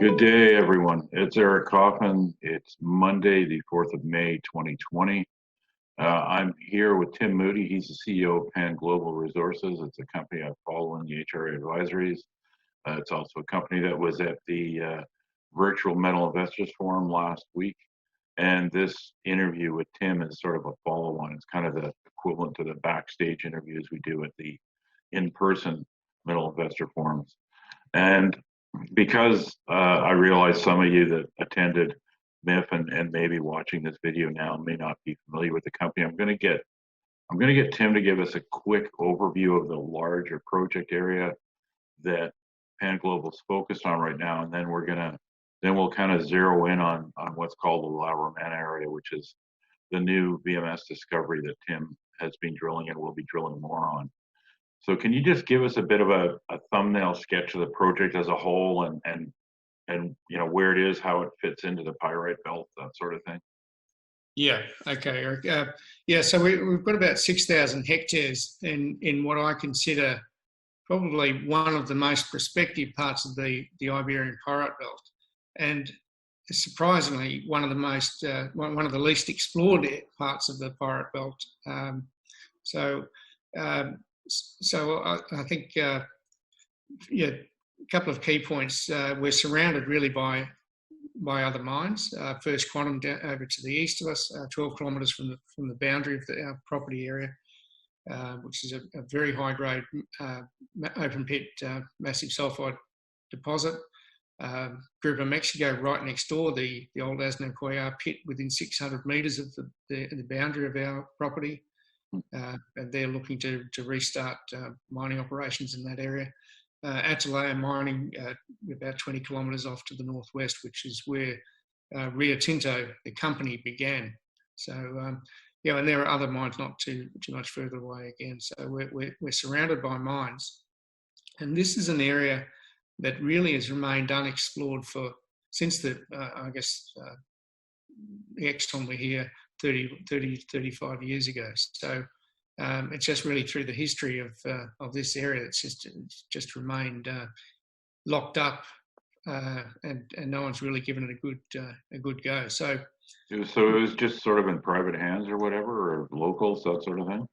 Good day, everyone. It's Eric Coffin. It's Monday, the 4th of May, 2020. I'm here with Tim Moody. He's the CEO of Pan Global Resources. It's a company I follow in the HRA Advisories. It's also a company that was at the Virtual Metal Investors Forum last week. And this interview with Tim is sort of a follow-on. It's kind of the equivalent to the backstage interviews we do at the in-person metal investor forums. And because I realize some of you that attended MIF and maybe watching this video now may not be familiar with the company, I'm going to get Tim to give us a quick overview of the larger project area that Pan Global's focused on right now, and then we'll kind of zero in on what's called the La Romana area, which is the new VMS discovery that Tim has been drilling and will be drilling more on. So can you just give us a bit of a thumbnail sketch of the project as a whole and you know where it is, how it fits into the pyrite belt, that sort of thing? Yeah, okay, Eric. Yeah, so we've got about 6,000 hectares in what I consider probably one of the most prospective parts of the Iberian pyrite belt, and surprisingly one of the least explored parts of the pyrite belt. So I think, yeah, a couple of key points. We're surrounded really by other mines. First Quantum over to the east of us, 12 kilometres from the boundary of our property area, which is a very high grade open pit massive sulphide deposit. Grupo Mexico right next door, the old Asno pit within 600 metres of the boundary of our property. And they're looking to restart mining operations in that area. Atalaya mining about 20 kilometres off to the northwest, which is where Rio Tinto, the company, began. So, yeah, and there are other mines not too much further away again. So we're surrounded by mines. And this is an area that really has remained unexplored since the Exxon were here 35 years ago. So it's just really through the history of this area that's just remained locked up, and no one's really given it a good go. So it was just sort of in private hands or whatever, or locals, that sort of thing?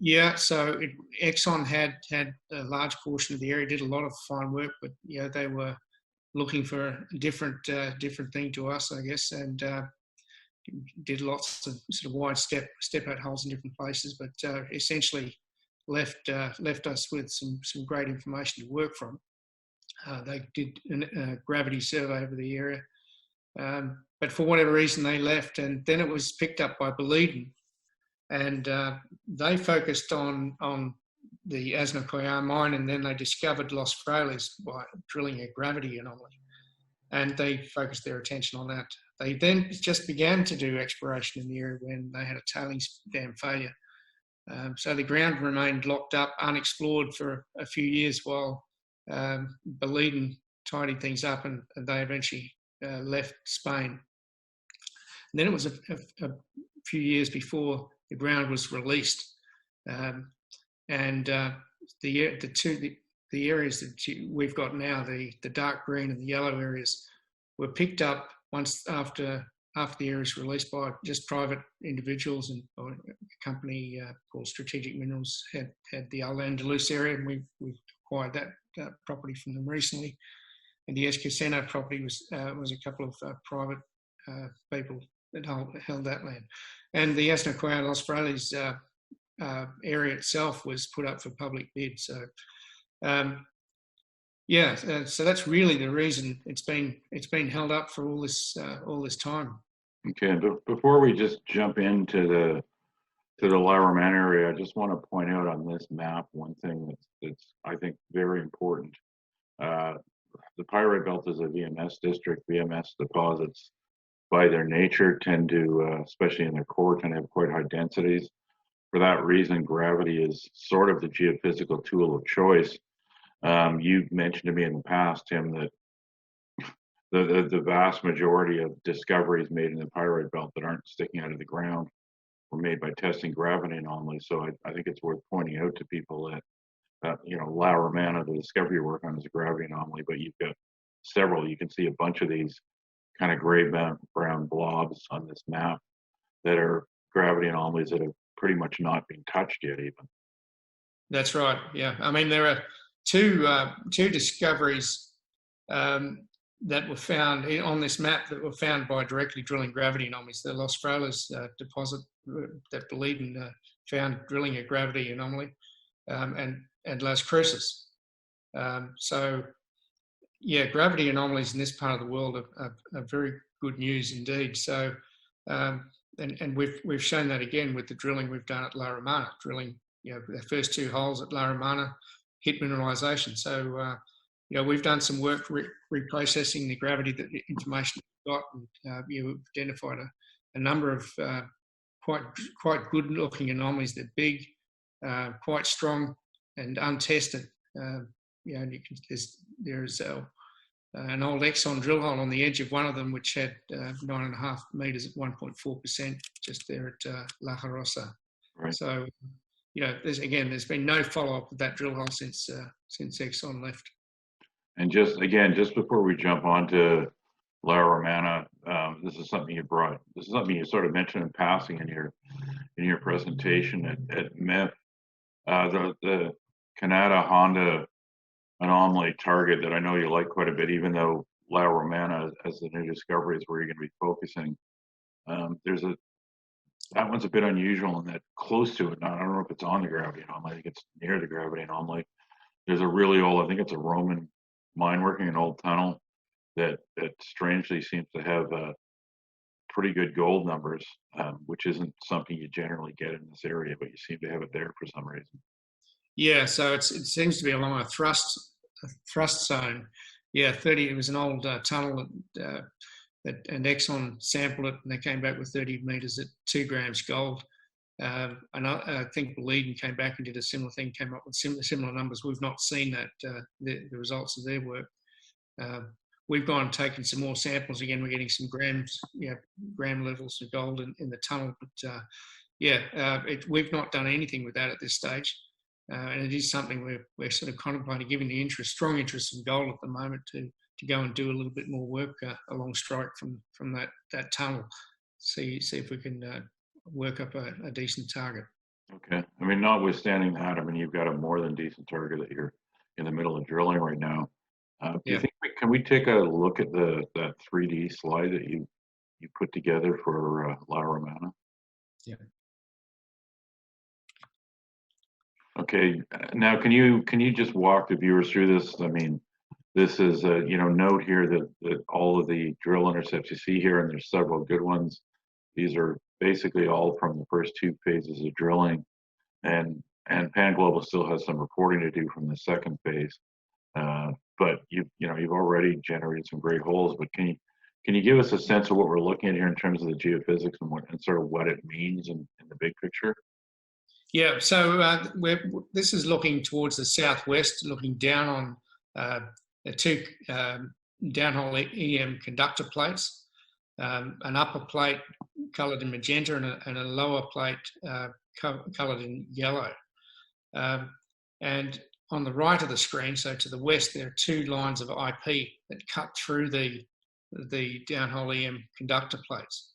Yeah, so Exxon had a large portion of the area, did a lot of fine work, but yeah, they were looking for a different thing to us, I guess, and did lots of sort of wide step out holes in different places, but essentially left us with some great information to work from. They did a gravity survey over the area, but for whatever reason they left, and then it was picked up by Boliden, and they focused on the Asno mine, and then they discovered Los Frailes by drilling a gravity anomaly, and they focused their attention on that. They then just began to do exploration in the area when they had a tailings dam failure. So the ground remained locked up, unexplored for a few years while Boliden tidied things up, and they eventually left Spain. And then it was a few years before the ground was released, and the areas that we've got now, the dark green and the yellow areas, were picked up once after the area was released by just private individuals, and a company called Strategic Minerals had the Andalucia area, and we've acquired that property from them recently. And the Escaseno property was a couple of private people that held that land. And the Asno Los Frailes area itself was put up for public bid. So yeah, so that's really the reason it's been held up for all this time. Okay, but before we just jump into the La Romana area, I just want to point out on this map one thing that's I think very important. The pyrite belt is a VMS district. VMS deposits, by their nature, tend to, especially in their core, tend to have quite high densities. For that reason, gravity is sort of the geophysical tool of choice. You've mentioned to me in the past, Tim, that the vast majority of discoveries made in the pyrite belt that aren't sticking out of the ground were made by testing gravity anomalies. So I think it's worth pointing out to people that La Romana, the discovery you're working on, is a gravity anomaly, but you've got several. You can see a bunch of these kind of gray brown blobs on this map that are gravity anomalies that have pretty much not been touched yet even. That's right. Yeah. I mean, there are two discoveries that were found on this map that were found by directly drilling gravity anomalies. The Los Frailes deposit that Boliden found drilling a gravity anomaly, and Las Cruces. So, yeah, gravity anomalies in this part of the world are very good news indeed. So, and we've shown that again with the drilling we've done at La Romana, drilling, you know, the first two holes at La Romana hit mineralisation. So, you know, we've done some work reprocessing the gravity that the information we've got, and you've identified a number of quite good looking anomalies. They're big, quite strong, and untested. You know, and there's an old Exxon drill hole on the edge of one of them, which had 9.5 meters at 1.4%, just there at La Jarosa. Right. So, you know, there's been no follow-up of that drill hole since Exxon left. And just before we jump on to La Romana, this is something you brought. This is something you sort of mentioned in passing in your presentation at MIF. The Canada Honda anomaly target that I know you like quite a bit, even though La Romana as the new discovery is where you're going to be focusing. That one's a bit unusual in that close to it. Now, I don't know if it's on the gravity anomaly. I think it's near the gravity anomaly. There's a really old, I think it's a Roman mine working, an old tunnel that strangely seems to have pretty good gold numbers, which isn't something you generally get in this area, but you seem to have it there for some reason. Yeah, so it seems to be along a thrust zone. Yeah, 30. It was an old tunnel and Exxon sampled it, and they came back with 30 meters at 2 grams gold. And I think Boliden came back and did a similar thing, came up with similar numbers. We've not seen that the results of their work. We've gone and taken some more samples again. We're getting some gram levels of gold in the tunnel, but we've not done anything with that at this stage. And it is something we're sort of contemplating, given the strong interest in gold at the moment, to go and do a little bit more work along strike from that tunnel. See if we can work up a decent target. Okay. I mean, notwithstanding that, I mean, you've got a more than decent target that you're in the middle of drilling right now. Do you think can we take a look at that 3D slide that you put together for La Romana? Yeah. Okay. Now, can you just walk the viewers through this? I mean, this is note here that all of the drill intercepts you see here, and there's several good ones. These are basically all from the first 2 phases of drilling, and Pan Global still has some reporting to do from the second phase. But you've already generated some great holes. But can you give us a sense of what we're looking at here in terms of the geophysics and sort of what it means in the big picture? Yeah. So this is looking towards the southwest, looking down on 2 downhole EM conductor plates, an upper plate coloured in magenta and a lower plate coloured in yellow. And on the right of the screen, so to the west, there are 2 lines of IP that cut through the downhole EM conductor plates.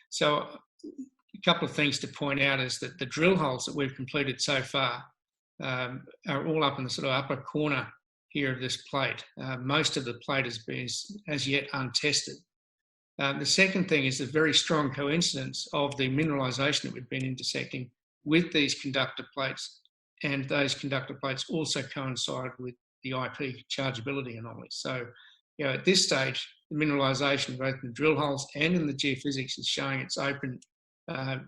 So a couple of things to point out is that the drill holes that we've completed so far are all up in the sort of upper corner here of this plate. Most of the plate has been as yet untested. The second thing is the very strong coincidence of the mineralisation that we've been intersecting with these conductor plates, and those conductor plates also coincide with the IP chargeability anomalies. So, at this stage, the mineralisation both in the drill holes and in the geophysics is showing it's open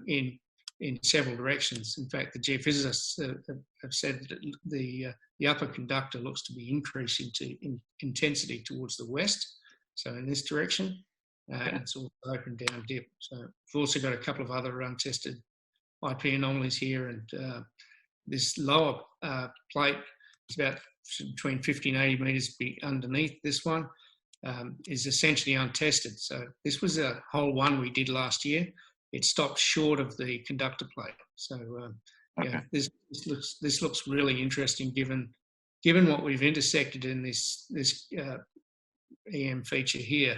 in several directions. In fact, the geophysicists have said that the upper conductor looks to be increasing in intensity towards the west, so in this direction. And it's also open down dip. So we've also got a couple of other untested IP anomalies here, and this lower plate is about between 50 and 80 metres underneath this one, is essentially untested. So this was a hole 1 we did last year. It stopped short of the conductor plate. So this looks really interesting given given what we've intersected in this EM feature here,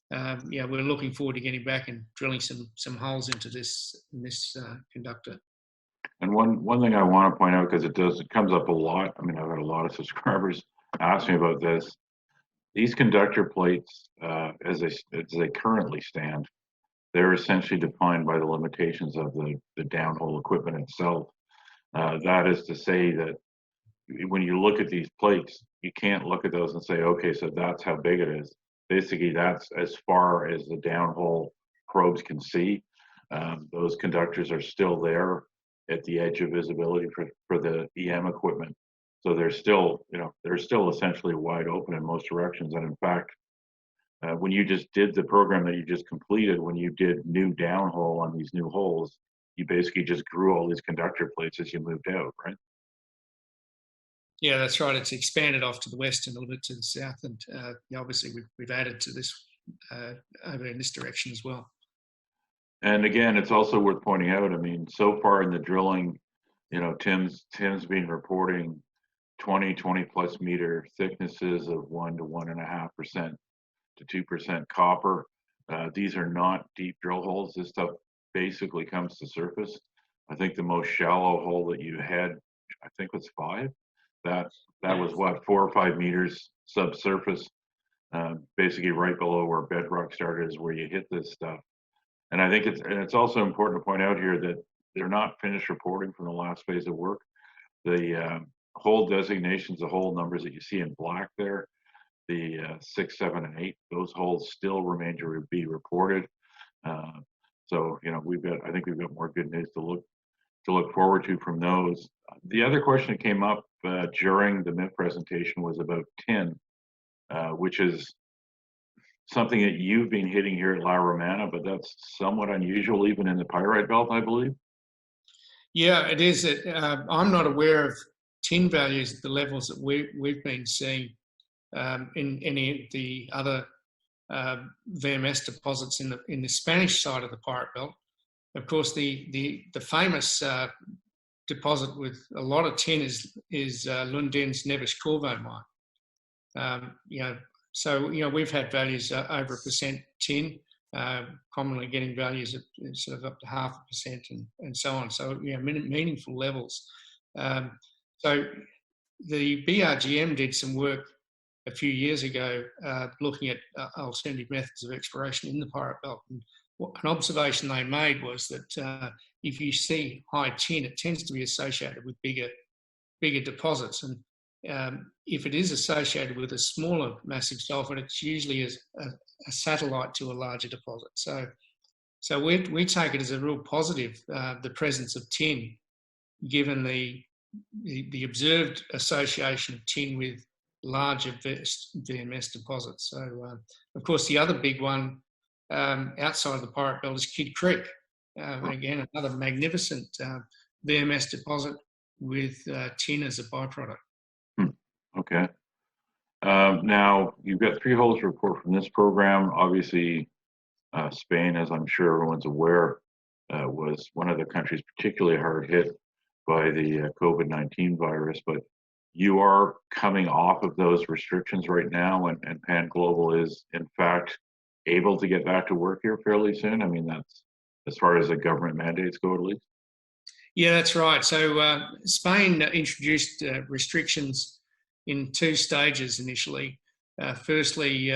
we're looking forward to getting back and drilling some holes into this conductor. And one thing I want to point out, because it comes up a lot. I mean, I've had a lot of subscribers ask me about this. These conductor plates, as they currently stand, they're essentially defined by the limitations of the downhole equipment itself. That is to say that when you look at these plates, you can't look at those and say, okay, so that's how big it is. Basically, that's as far as the downhole probes can see. Those conductors are still there at the edge of visibility for the EM equipment. So they're still essentially wide open in most directions. And in fact, when you just did the program that you just completed, when you did new downhole on these new holes, you basically just grew all these conductor plates as you moved out, right? Yeah, that's right. It's expanded off to the west and a little bit to the south, and obviously we've added to this over in this direction as well. And again, it's also worth pointing out, I mean, so far in the drilling, Tim's been reporting 20 plus meter thicknesses of 1 to 1.5% to 2% copper. These are not deep drill holes. This stuff basically comes to surface. I think the most shallow hole that you had, I think was 5. That was what, 4 or 5 meters subsurface, basically right below where bedrock started is where you hit this stuff. And I think it's also important to point out here that they're not finished reporting from the last phase of work. The hole designations, the hole numbers that you see in black there, the 6, 7, and 8, those holes still remain to be reported. So I think we've got more good news to look forward to from those. The other question that came up during the MIF presentation was about tin, which is something that you've been hitting here at La Romana, but that's somewhat unusual even in the pyrite belt, I believe. Yeah, it is. I'm not aware of tin values at the levels that we've been seeing in any of the other VMS deposits in the Spanish side of the pyrite belt. Of course, the famous deposit with a lot of tin is Lundin's Neves Corvo mine. So we've had values over 1% tin, commonly getting values of sort of up to 0.5% and so on. So meaningful levels. So the BRGM did some work a few years ago looking at alternative methods of exploration in the pyrite belt. And an observation they made was that if you see high tin, it tends to be associated with bigger deposits. And if it is associated with a smaller massive sulfide, it's usually a satellite to a larger deposit. So we take it as a real positive, the presence of tin, given the observed association of tin with larger VMS deposits. So, of course, the other big one outside of the pyrite belt is Kidd Creek. Again, another magnificent VMS deposit with tin as a byproduct. Okay. Now, you've got 3 holes to report from this program. Obviously, Spain, as I'm sure everyone's aware, was one of the countries particularly hard hit by the COVID-19 virus, but you are coming off of those restrictions right now, and Pan Global is, in fact, able to get back to work here fairly soon. I mean, that's as far as the government mandates go, at least. Yeah, that's right. So Spain introduced restrictions in 2 stages initially. Firstly,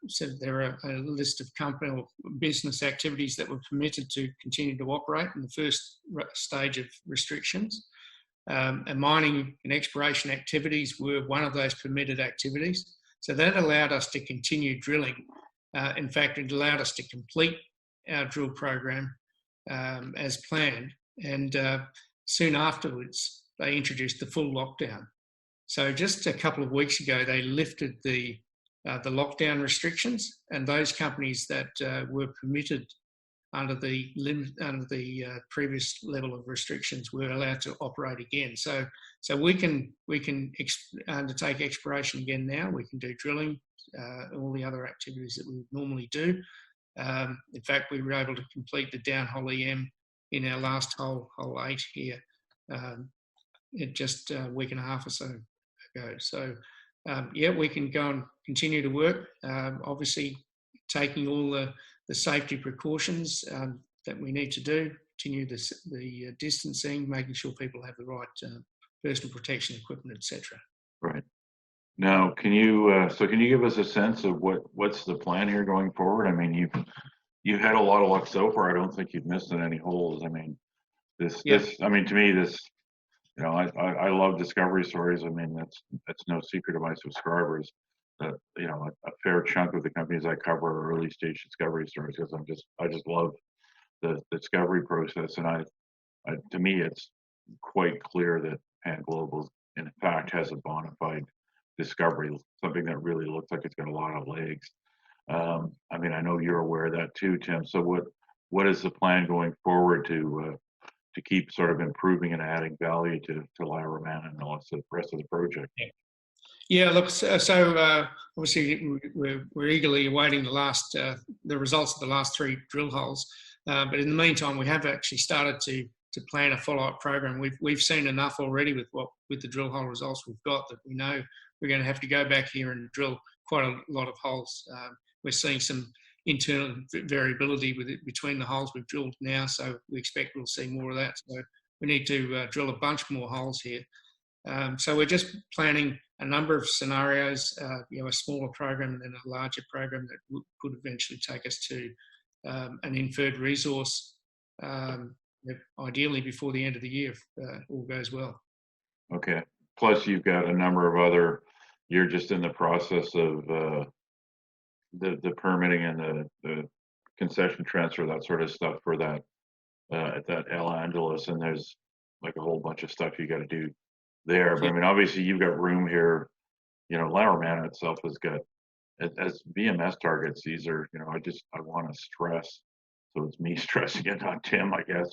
said there are a list of company or business activities that were permitted to continue to operate in the first stage of restrictions. And mining and exploration activities were one of those permitted activities. So that allowed us to continue drilling. In fact, it allowed us to complete our drill program as planned. And soon afterwards, they introduced the full lockdown. So just a couple of weeks ago, they lifted the lockdown restrictions, and those companies that were permitted under the previous level of restrictions were allowed to operate again. So we can undertake exploration again now. We can do drilling, all the other activities that we would normally do. In fact, we were able to complete the downhole EM in our last hole 8 here, in just a week and a half or so go. So, yeah, we can go and continue to work. Obviously, taking all the safety precautions that we need to do, continue the distancing, making sure people have the right personal protection equipment, etc. Right. Now, can you give us a sense of what's the plan here going forward? I mean, you've had a lot of luck so far. I don't think you've missed in any holes. I mean, I mean, to me, I love discovery stories. I mean, that's no secret to my subscribers that, a fair chunk of the companies I cover are early stage discovery stories because I just love the discovery process. And to me, it's quite clear that Pan Global, in fact, has a bona fide discovery, something that really looks like it's got a lot of legs. I mean, I know you're aware of that too, Tim. So what is the plan going forward to keep sort of improving and adding value to Laura Romana and the rest of the project? Yeah, look, so obviously we're eagerly awaiting the results of the last 3 drill holes. But in the meantime, we have actually started to plan a follow-up program. We've seen enough already with the drill hole results we've got that we know we're going to have to go back here and drill quite a lot of holes. We're seeing some internal variability between the holes we've drilled now, so we expect we'll see more of that. So we need to drill a bunch more holes here. So we're just planning a number of scenarios, a smaller program and then a larger program that could eventually take us to an inferred resource, ideally before the end of the year, if all goes well. Okay. Plus, you've got a number of other. You're just in the process of the permitting and the concession transfer, that sort of stuff for that at that El Andalus, and there's like a whole bunch of stuff you got to do there. But I mean, obviously, you've got room here. La Romana itself has got, as VMS targets, these are, I want to stress, so it's me stressing it, not Tim, I guess.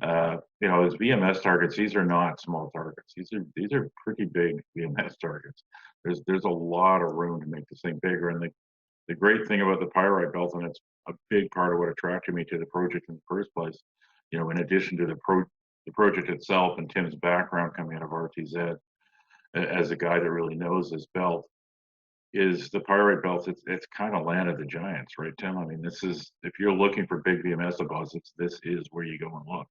As VMS targets, these are not small targets. These are pretty big VMS targets. There's a lot of room to make this thing bigger. And the great thing about the pyrite belt, and it's a big part of what attracted me to the project in the first place, in addition to the project itself and Tim's background coming out of RTZ, as a guy that really knows his belt, is the pyrite belt. It's kind of land of the giants, right, Tim? I mean, this is, if you're looking for big VMS deposits, this is where you go and look.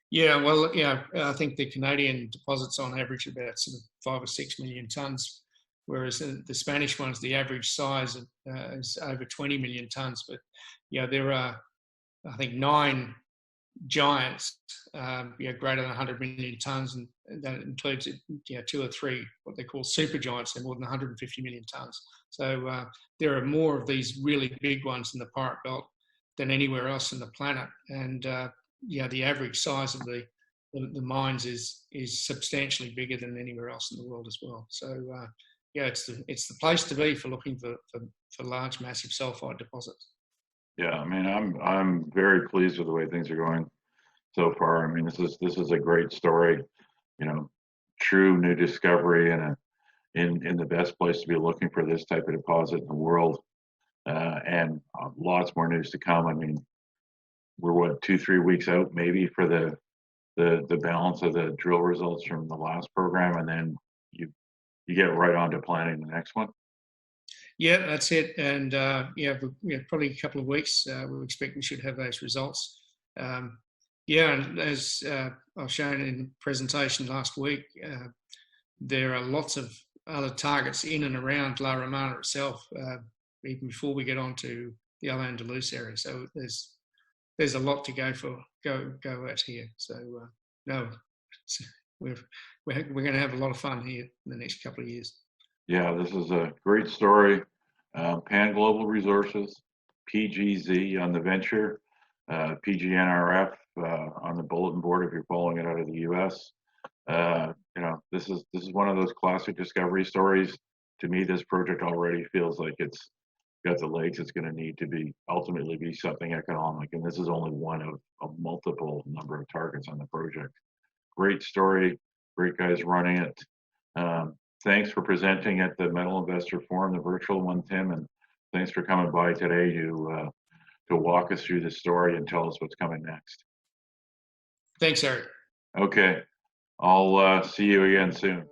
Yeah, well, I think the Canadian deposits on average about sort of 5 or 6 million tons, whereas the Spanish ones, the average size is over 20 million tons. But there are, I think, 9 giants, greater than 100 million tons, and that includes 2 or 3 what they call super giants. They're more than 150 million tons. So there are more of these really big ones in the Pyrite Belt than anywhere else on the planet. And the average size of the mines is substantially bigger than anywhere else in the world as well. So it's the place to be for looking for large, massive sulfide deposits. Yeah, I mean, I'm very pleased with the way things are going so far. I mean, this is a great story, true new discovery and in the best place to be looking for this type of deposit in the world, and lots more news to come. I mean, we're 2-3 weeks out maybe for the balance of the drill results from the last program, and then you get right on to planning the next one. Yeah, that's it. And probably a couple of weeks. We expect we should have those results. And as I've shown in the presentation last week, there are lots of other targets in and around La Romana itself, even before we get on to the El Andalus area. So there's a lot to go at here. So we're going to have a lot of fun here in the next couple of years. Yeah, this is a great story. Pan Global Resources, PGZ on the venture, PGNRF on the bulletin board if you're following it out of the U.S. This is one of those classic discovery stories. To me, this project already feels like it's got the legs it's going to need to ultimately be something economic, and this is only one of a multiple number of targets on the project. Great story, great guys running it. Thanks for presenting at the Metal Investor Forum, the virtual one, Tim, and thanks for coming by today to walk us through the story and tell us what's coming next. Thanks, Eric. Okay, I'll see you again soon.